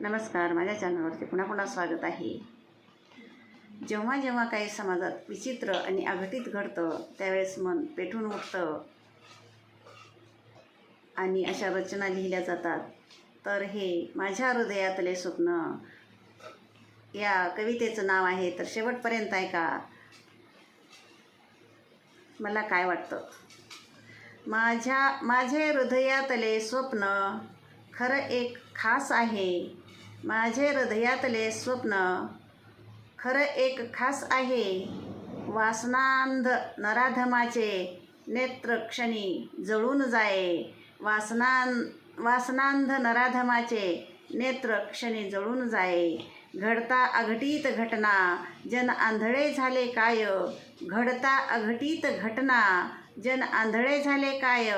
नमस्कार, माझ्या चॅनलवरती पुन्हा पुन्हा स्वागत आहे. जेव्हा जेव्हा काही समाजात विचित्र आणि अघटित घडतं त्यावेळेस मन पेटून उठतं आणि अशा रचना लिहिल्या जातात. तर हे माझ्या हृदयातले स्वप्न या कवितेचं नाव आहे. तर शेवटपर्यंत ऐका. मला काय वाटतं. माझे हृदयातले स्वप्न खरं एक खास आहे. माझे हृदयातले स्वप्न खरं एक खास आहे. वासनांध नराधमाचे नेत्र क्षणी जळून जाये. वासनांध नराधमाचे नेत्र क्षणी जळून जाये. घडता अघटित घटना जन आंधळे झाले काय. घडता अघटित घटना जन आंधळे झाले काय.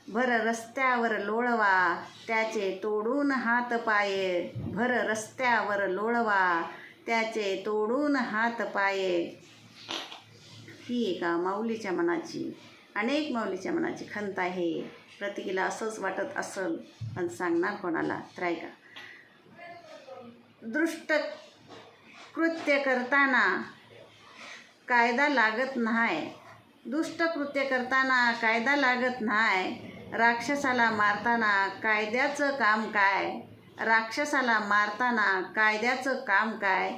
भर रस्त्यावर लोळवा त्याचे तोडून हात पाय. भर रस्त्यावर लोळवा त्याचे तोडून हात पाय. ही एका माऊलीच्या मनाची, अनेक माऊलीच्या मनाची खंत आहे. प्रत्येकीला असंच वाटत असेल, पण सांगणार कोणाला तर ऐका. दुष्ट कृत्य करताना कायदा लागत नाही. दुष्ट कृत्य करताना कायदा लागत नाही. राक्षसाला मारताना कायद्याचं काम काय. राक्षसाला मारताना कायद्याचं काम काय.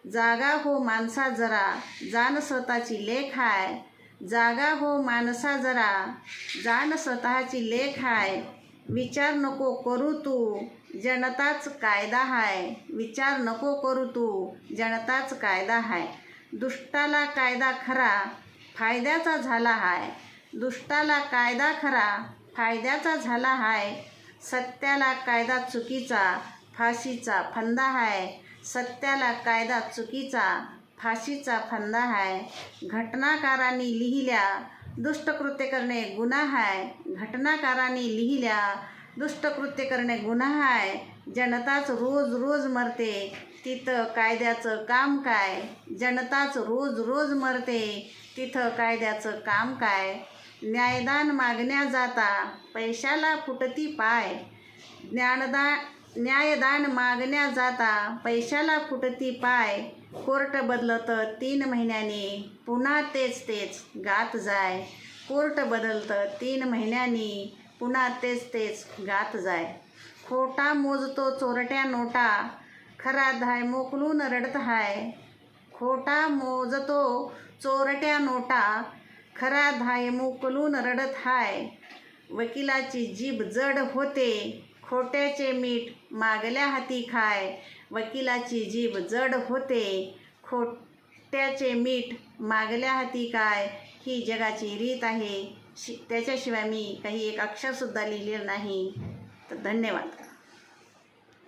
जागा हो माणसा जरा जाण स्वतःची लेख आहे. जागा हो माणसा जरा जाण स्वतःची लेख आहे. विचार नको करू तू जनताच कायदा हाय. विचार नको करू तू जनताच कायदा हाय. दुष्टाला कायदा खरा फायद्याचा झाला हाय. दुष्टाला कायदा खरा फायद्याचा झाला हाय. सत्याला कायदा चुकीचा फाशीचा फंदा हाय. सत्याला कायदा चुकीचा फाशीचा फंदा हाय. घटनाकारांनी लिहिल्या दुष्टकृत्य करणे गुन्हा हाय. घटनाकारांनी लिहिल्या दुष्टकृत्य करणे गुन्हा हाय. जनताच रोज रोज मरते तिथं कायद्याचं काम काय. जनताच रोज रोज मरते तिथं कायद्याचं काम काय. न्यायदान मागण्या जाता पैशाला फुटती पाय. न्यायदान मागण्या जाता पैशाला फुटती पाय. कोर्ट बदलतं 3 महिन्यांनी पुन्हा तेच गात जाय. कोर्ट बदलतं 3 महिन्यांनी पुन्हा तेच गात जाय. खोटा मोजतो चोरट्या नोटा खरा धाय मोकलून रडत हाय. खोटा मोजतो चोरट्या नोटा खरा धाय मोकलून रडत हाय. वकिलाची जीभ जड होते खोट्याचे मीठ मागल्या हाती खाय. वकिलाची जीभ जड होते खोट्याचे मीठ मागल्या हाती काय. ही जगाची रीत आहे. त्याच्याशिवाय मी काही एक अक्षरसुद्धा लिहिलेलं नाही. तर धन्यवाद.